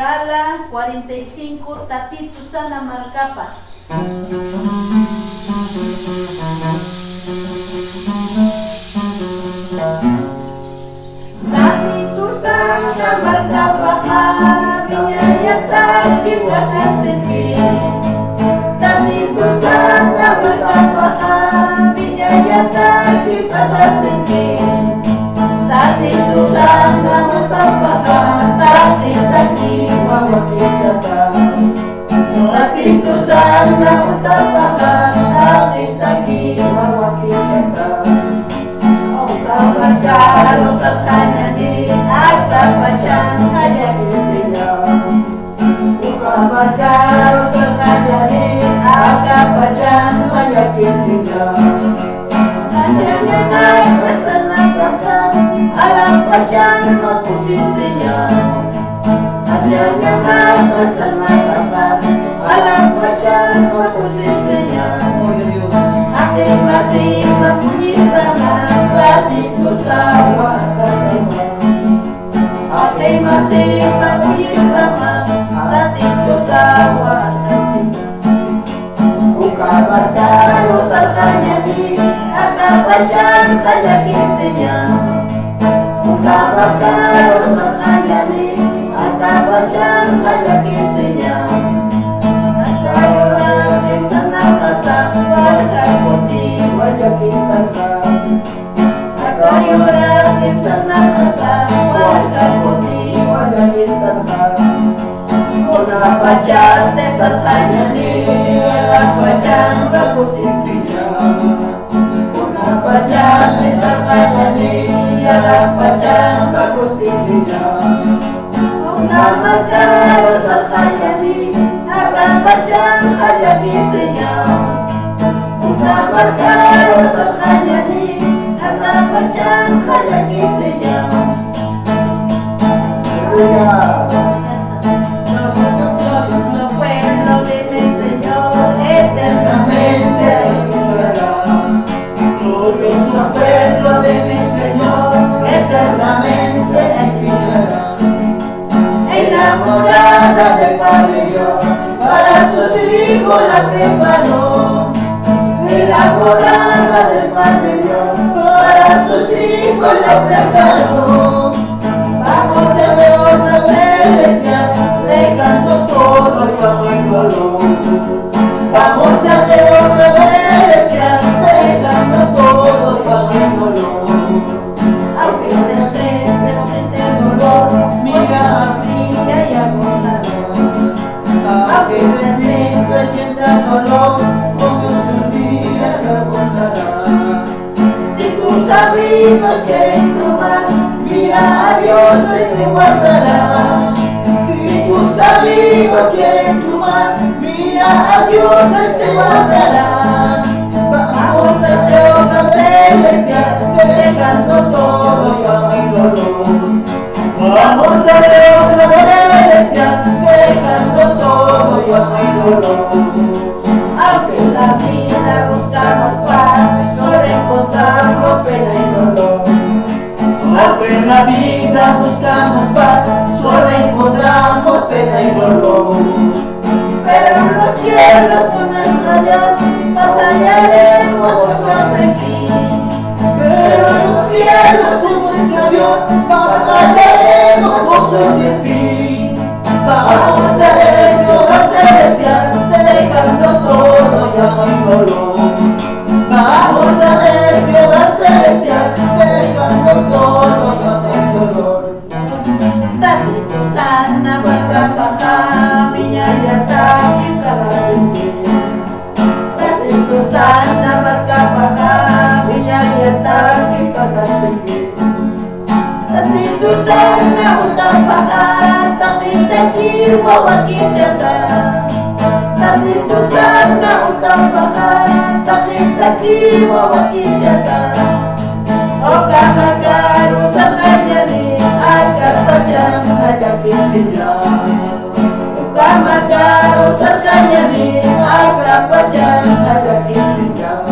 Kala 45 Tatito Sana Marcapa. Tatito Sana Marcapa binyayatan kita kasih. Tatito Sana Marcapa binyayatan kita kasih. Tatito Sana Marcapa tatitaki mawakijata. Tatito Sana Marcapa tatitaki mawakijata. Oh kabagaro sa kanya ni agkapacan kanya isinya. Oh kabagaro sa kanya ni agkapacan kanya isinya. Kanyanya naik pasan alam pacan sa posisinya. Kanyanya naik pasan alam pacan sa posisinya. Aking masih mempunyai tangan Tatito Sana kasima. Aking masih mempunyai tangan Tatito Sana kasima. Ukabarkalo sa kanya ni agkapacan kanya isinya. Ukabarkalo sa kanya ni agkapacan kanya isinya. Agkayurating sana kasama kakuti wajah kisana. Agkayurating sana kasama kakuti wajah kisana. Ukapacan sa kanya ni agkapacan posisinya. Ukapacan sa kanya ni agkapacan posisinya. Ukabarkalo sa kanya ni agkapacan kanya isinya. Ukabarkalo sa kanya ni agkapacan kanya isinya. No pueblo de mi Señor eternamente vivirá. Glorioso pueblo de mi Señor eternamente vivirá. En la morada del Padre Dios para sus hijos la preparó. En la morada del Padre Dios para sus hijos la preparó. Vamos a Dios a celestial, dejando todo fama y dolor. Vamos a Dios a celestial, dejando todo fama y dolor. Aunque te estés siente dolor, mira aquí que hay gozador. Aunque te estés sienta dolor, con Dios un día te gozará. Si tus amigos quieren tomar, mira a Dios, Él te guardará. Si tus amigos quieren tomar, mira a Dios, Él te guardará. Vamos a Dios a celestial, dejando todo fama y dolor. Vamos a Dios a celestial, dejando todo fama y dolor. Aunque en la vida buscamos paz, solo encontramos pena y dolor. Aunque en la vida buscamos paz, solo encontramos pena y dolor. Pero en los cielos con nuestro Dios, pasearemos gozosos en fin. Pero en los cielos con nuestro Dios, pasearemos gozosos sin fin. Vamos a ese hogar celestial, dejando todo fama y dolor. Vamos a ese hogar celestial, dejando todo fama y dolor. Tatito Sana Marcapa binyayatan kita kasih. Tatito Sana Marcapa binyayatan kita kasih. Tatito Sana utapakan takitaki wawakijata. Tatito Sana utapakan takitaki wawakijata. O kabagaro sa kanya ni agkapacan kanya isinya. O kabagaro sa kanya ni agkapacan kanya isinya.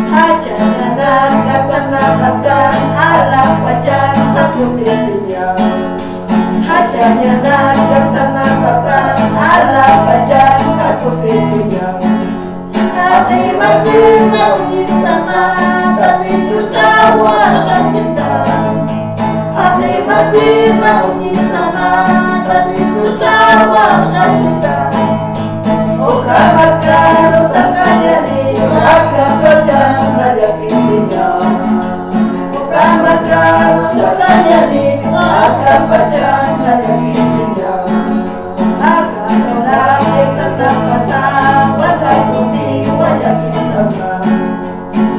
Hajanan kasana kasan ala pacan sa posisinya. Hajanan kanya nagkasanapasan, alam pa dyan at posisinya. Ati masih maunyis naman, dito sa wakas cinta. Ati masih maunyis naman, dito sa wakas cinta. O kamagkano sa kanya ni magkapatyan nagyakisinya. O kamagkano sa kanya ni magkapatyan nagyakisinya. Akanorak isang napasang walay kundi wayakisama.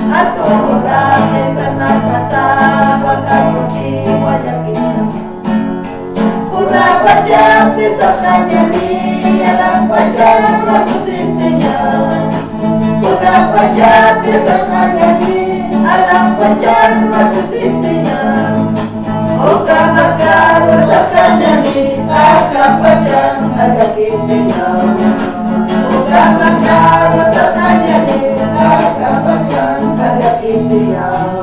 Akanorak isang napasang walay kundi wayakisama. Kuna pa dyan sa kanya ni alam pa dyan ang posisinya. Kuna pa dyan sa kanya ni alam pa dyan ang posisinya. O kamagkano sa kanya ni akapajan agakisinya. O kamagkano sa kanya ni akapajan agakisinya.